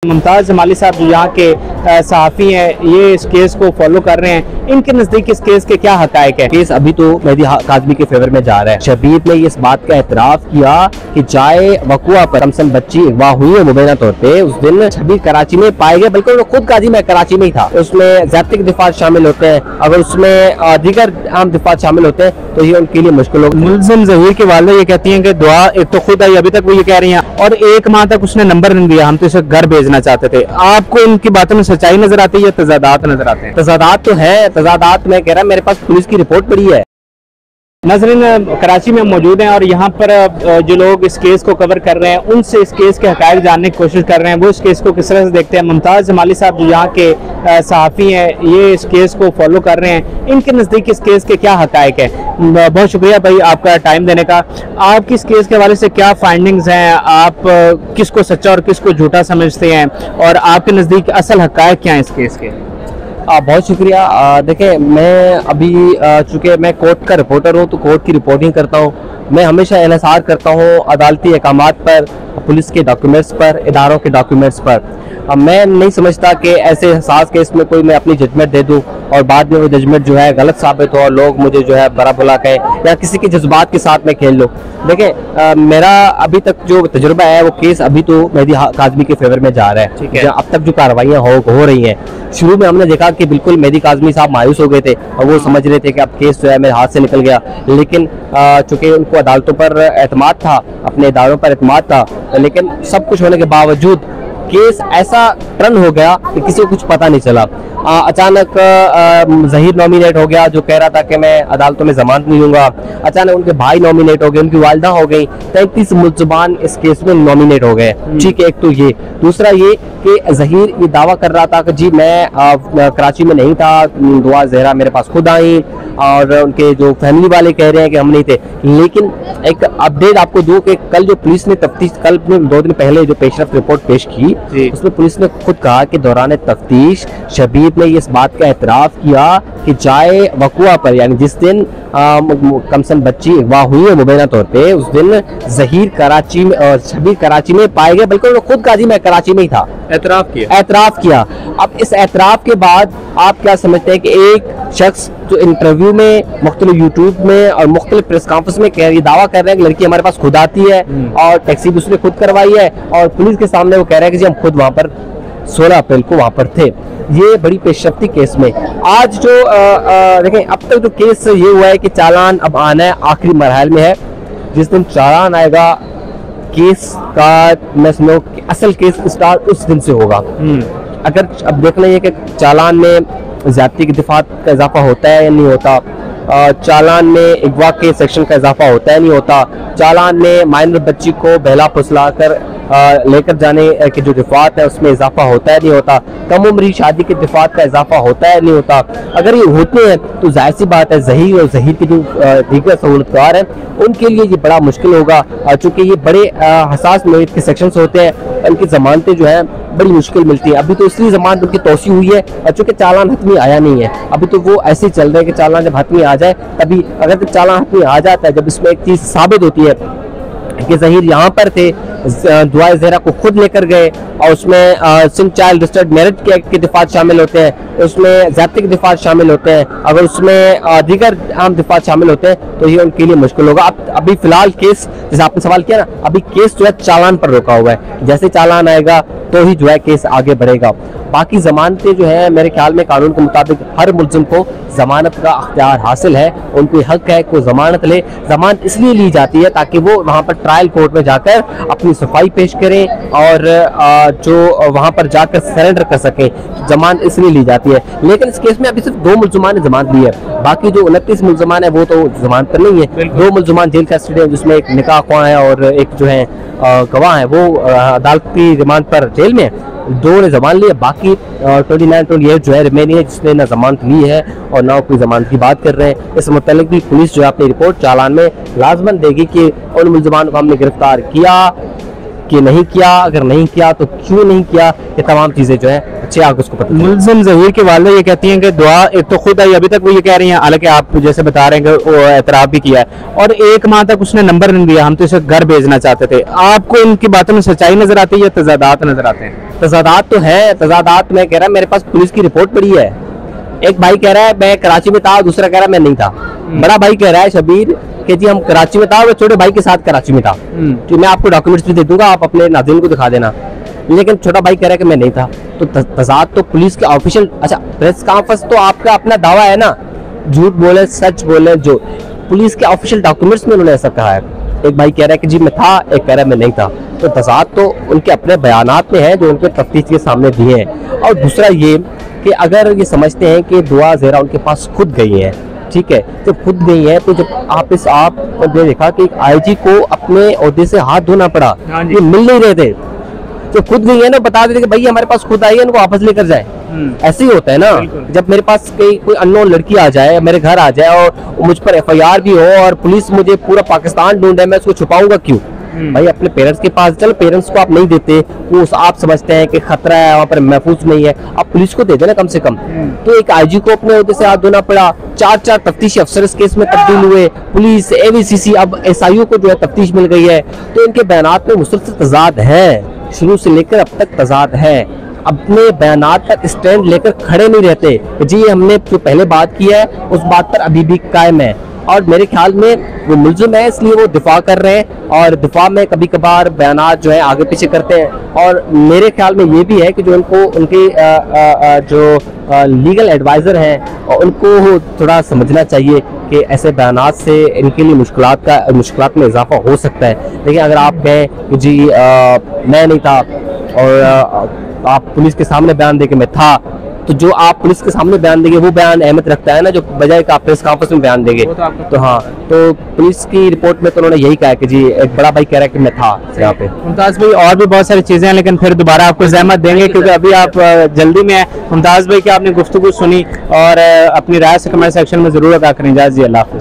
मुमताज जमाली साहब जो यहाँ के सहाफ़ी हैं, ये इस केस को फॉलो कर रहे हैं। इनके नज़दीक इस केस के क्या हकायक है? केस अभी तो मेहदी काज़मी के फेवर में जा रहा है। शबीर ने इस बात का एतराफ़ किया कि चाहे वक़ुआ पर कमसन बच्ची अगवा हुई है मुबैना तौर पे, उस दिन शबीर कराची में पाए गए, बल्कि वो खुद काजी में कराची में ही था। उसमें ज़्यादती के दिफात शामिल होते हैं, अगर उसमें दीगर आम दिफात शामिल होते हैं तो ये उनके लिए मुश्किल होगा। मुलजिम ज़हीर के वाले ये कहती हैं कि दुआ एक तो खुद आई, अभी तक वो ये कह रही हैं, और 1 माह तक उसने नंबर नहीं दिया, हम तो इसे घर भेजना चाहते थे। आपको इनकी बातों में सच्चाई नजर आती है या तजादात नजर आते हैं? तजादात तो है, तजादात में कह रहा मेरे पास पुलिस की रिपोर्ट पड़ी है। नाज़रीन, कराची में मौजूद हैं और यहाँ पर जो लोग इस केस को कवर कर रहे हैं उनसे इस केस के हकायक जानने की कोशिश कर रहे हैं। वो इस केस को किस तरह से देखते हैं। मुमताज जमाली साहब जो यहाँ के सहाफ़ी हैं, ये इस केस को फॉलो कर रहे हैं। इनके नज़दीक इस केस के क्या हकायक है? बहुत शुक्रिया भाई आपका टाइम देने का। आपकी इस केस के हवाले से क्या फाइंडिंग्स हैं? आप किसको सच्चा और किसको झूठा समझते हैं, और आपके नज़दीक असल हकायक क्या है इस केस के? बहुत शुक्रिया। देखिए, मैं अभी चूँकि मैं कोर्ट का रिपोर्टर हूँ तो कोर्ट की रिपोर्टिंग करता हूँ। मैं हमेशा इन्हिसार करता हूँ अदालती अहकामात पर, पुलिस के डॉक्यूमेंट्स पर, इदारों के डॉक्यूमेंट्स पर। मैं नहीं समझता कि ऐसे हसास केस में कोई मैं अपनी जजमेंट दे दूँ और बाद में वो जजमेंट जो है गलत साबित हो और लोग मुझे जो है बड़ा बुला कहें या किसी के जज्बात के साथ मैं खेल लूँ। देखिए, मेरा अभी तक जो तजुर्बा है वो केस अभी तो मेहदी काज़मी के फेवर में जा रहा है। ठीक है। अब तक जो कार्रवाइयाँ हो रही हैं, शुरू में हमने देखा कि बिल्कुल मेहदी काज़मी साहब मायूस हो गए थे और वो समझ रहे थे कि अब केस जो है मेरे हाथ से निकल गया, लेकिन चूँकि उनको अदालतों पर एतमाद था, अपने इदारों पर एतमाद था, लेकिन सब कुछ होने के बावजूद केस ऐसा टर्न हो गया कि किसी को कुछ पता नहीं चला। अचानक ज़हीर नॉमिनेट हो गया जो कह रहा था कि मैं अदालतों में जमानत नहीं दूंगा। अचानक उनके भाई नॉमिनेट हो गए, उनकी वालिदा हो गई, 33 मुल्ज़िमान इस केस में नॉमिनेट हो गए। ठीक है, एक तो ये। दूसरा ये कि ज़हीर ये दावा कर रहा था कि जी मैं कराची में नहीं था, दुआ ज़हरा मेरे पास खुद आई, और उनके जो फैमिली वाले कह रहे हैं कि हम नहीं थे। लेकिन एक अपडेट आपको दूं कि कल जो पुलिस ने तफ्तीश, कल 2 दिन पहले जो पेशरफ रिपोर्ट पेश की, उसमें पुलिस ने खुद कहा कि दौरान तफ्तीश शबीर ने इस बात का एतराफ़ किया कि चाहे वक़ुआ पर, यानी जिस दिन कमसन बच्ची अगवा हुई है मुबैना तौर पे, उस दिन ज़हीर कराची में और शबीर कराची में पाए गए, बल्कि वो खुद काजी में कराची में ही था। एतराफ़ किया। अब इस एतराफ़ के बाद आप क्या समझते हैं कि एक शख्स जो इंटरव्यू में, मुख्तलिफ यूट्यूब में और मुख्तलिफ प्रेस कॉन्फ्रेंस में दावा कर रहे हैं कि लड़की हमारे पास खुद आती है और टैक्सी भी उसने खुद करवाई है, और पुलिस के सामने वो कह रहा है कि जी हम खुद वहाँ पर 16 अप्रैल को वहाँ पर थे। ये बड़ी पेशरफ्ती केस में। आज जो देखें, अब तक जो केस ये हुआ है कि चालान अब आना है, आखिरी मरहल में है। जिस दिन चालान आएगा केस का, मैं समझो कि असल केस स्टार्ट उस दिन से होगा। अगर अब देखना ये कि चालान में ज़्यादती के दिफात का इजाफा होता है या नहीं होता, चालान में अगवा के सेक्शन का इजाफा होता है नहीं होता, चालान में माइनर बच्ची को बहला फुसला कर लेकर जाने के जो दिफात है उसमें इजाफा होता है नहीं होता, कम उम्री शादी के दिफात का इजाफा होता है नहीं होता। अगर ये होते हैं तो जाहिर सी बात है ज़हीर और ज़हीर के जो दीगर सहूलतकार हैं उनके लिए ये बड़ा मुश्किल होगा, चूँकि ये बड़े हसास नोयत के सेक्शंस होते हैं, उनकी ज़मानतें जो है बड़ी मुश्किल मिलती है। अभी तो इसलिए जमानत उनकी तोसी हुई है और चूँकि चालान हतमी आया नहीं है, अभी तो वो ऐसे ही चल रहे हैं कि चालान जब हतमी आ जाए तभी, अगर चालान हतमी आ जाता है, जब इसमें एक चीज़ साबित होती है कि ज़हीर यहाँ पर थे, दुआ ज़हरा को खुद लेकर गए, और उसमें सिंध चाइल्ड रजिस्टर्ड मैरिज के दिफात शामिल होते हैं, उसमें ज़्यादती के दिफात शामिल होते हैं, अगर उसमें दीगर आम दिफात शामिल होते हैं तो ये उनके लिए मुश्किल होगा। अब अभी फ़िलहाल केस, जैसे आपने सवाल किया ना, अभी केस जो है चालान पर रोका हुआ है। जैसे चालान आएगा तो ही जो है केस आगे बढ़ेगा। बाकी ज़मानतें जो है मेरे ख्याल में कानून के मुताबिक हर मुल्ज़िम को ज़मानत का अख्तियार हासिल है, उनको हक है कि ज़मानत ले। ज़मानत इसलिए ली जाती है ताकि वो वहाँ पर ट्रायल कोर्ट में जाकर अपनी सफाई पेश करें और जो वहाँ पर जाकर सरेंडर कर सकें, जमानत इसलिए ली जाती है। लेकिन इस केस में अभी सिर्फ 2 मुल्ज़िमान ने जमानत ली है, बाकी जो 29 मुल्ज़िमान है वो तो जमानत पर नहीं है। 2 मुल्ज़िमान जेल कस्टडी है, जिसमें एक निकाह ख्वाह है और एक जो है गवाह है, वो अदालती रिमांड पर जेल में, 2 ने जमानत ली है। बाकी 29-28 जो है रिमेनिंग है जिसने ना जमानत ली है और ना कोई जमानत की बात कर रहे हैं। इस मुतालिक भी पुलिस जो है अपनी रिपोर्ट चालान में लाजमन देगी कि उन मुल्ज़िमान को हमने गिरफ्तार किया कि नहीं किया, अगर नहीं किया तो क्यों नहीं किया, ये तमाम चीज़ें जो है अच्छे आगे उसको पता। मुलजिम ज़हीर की वालिदा ये कहती हैं कि दुआ एक तो खुद आई, अभी तक वो ये कह रही हैं, हालांकि आप जैसे बता रहे हैं कि वो एतराफ़ भी किया है, और 1 माह तक उसने नंबर नहीं दिया, हम तो इसे घर भेजना चाहते थे। आपको इनकी बातों में सच्चाई नजर आती है या तजादात नजर आते हैं? तजादात तो है, तजादात में कह रहा है मेरे पास पुलिस की रिपोर्ट पड़ी है। एक भाई कह रहा है मैं कराची में था, दूसरा कह रहा है मैं नहीं था। बड़ा भाई कह रहा है शबीर कि जी हम कराची में था, और छोटे भाई के साथ कराची में था। तो मैं आपको डॉक्यूमेंट्स भी दे दूंगा, आप अपने नाज़रीन को दिखा देना। लेकिन छोटा भाई कह रहा है कि मैं नहीं था। तो तजाद तो पुलिस के ऑफिशियल, अच्छा प्रेस कॉन्फ्रेंस तो आपका अपना दावा है ना, झूठ बोले सच बोले, जो पुलिस के ऑफिशियल डॉक्यूमेंट्स में उन्होंने ऐसा कहा है। एक भाई कह रहा है कि जी मैं था, एक कह रहा है मैं नहीं था। तो तजाद तो उनके अपने बयानात में है जो उनके तफ्तीश के सामने दिए हैं। और दूसरा ये कि अगर ये समझते हैं कि दुआ ज़हरा उनके पास खुद गई है, ठीक है, जब खुद गई है तो जब आप ने देखा कि एक आईजी को अपने ओहदे से हाथ धोना पड़ा, ये मिल नहीं रहे थे, जो खुद गई है ना बता देते कि भाई हमारे पास खुद आई है, इनको वापस लेकर जाए। ऐसे ही होता है ना, जब मेरे पास कोई अननोन लड़की आ जाए, मेरे घर आ जाए और मुझ पर एफआईआर भी हो और पुलिस मुझे पूरा पाकिस्तान ढूंढे, मैं उसको छुपाऊंगा क्यों? भाई अपने पेरेंट्स के पास, चलो पेरेंट्स को आप नहीं देते, वो आप समझते हैं कि खतरा है वहाँ पर, महफूज नहीं है, आप पुलिस को दे देना कम से कम। तो एक आईजी को अपने ओहदे से हाथ धोना पड़ा, 4 तफ्तीशी अफसर इस केस में तब्दील हुए, पुलिस, एवीसीसी, अब एसआईओ को जो है तफ्तीश मिल गई है। तो इनके बयानात में मुसलसल तजाद है, शुरू से लेकर अब तक तजाद है। अपने बयानात पर स्टैंड लेकर खड़े नहीं रहते, जी हमने जो पहले बात की है उस बात पर अभी भी कायम है। और मेरे ख्याल में वो मुलजिम है, इसलिए वो दिफा कर रहे हैं, और दिफा में कभी कभार बयानात जो है आगे पीछे करते हैं। और मेरे ख्याल में ये भी है कि जो उनको उनके जो लीगल एडवाइज़र हैं उनको थोड़ा समझना चाहिए कि ऐसे बयानात से इनके लिए मुश्किलात में इजाफा हो सकता है। लेकिन अगर आप कहें कि जी मैं नहीं था, और आप पुलिस के सामने बयान दे के मैं था, तो जो आप पुलिस के सामने बयान देंगे वो बयान अहमियत रखता है ना, जो बजाय का आप प्रेस कॉन्फ्रेंस में बयान देंगे। तो हाँ, तो पुलिस की रिपोर्ट में तो उन्होंने यही कहा है कि जी एक बड़ा भाई कह रहा है कि मैं था यहाँ पे। मुमताज़ भाई और भी बहुत सारी चीज़ें हैं, लेकिन फिर दोबारा आपको ज़हमत देंगे क्योंकि अभी आप जल्दी में हैं। मुमताज़ भाई की आपने गुफ्तगू सुनी और अपनी राय से कमेंट सेक्शन में ज़रूर अदा करें। जी अल्लाह हाफ़िज़।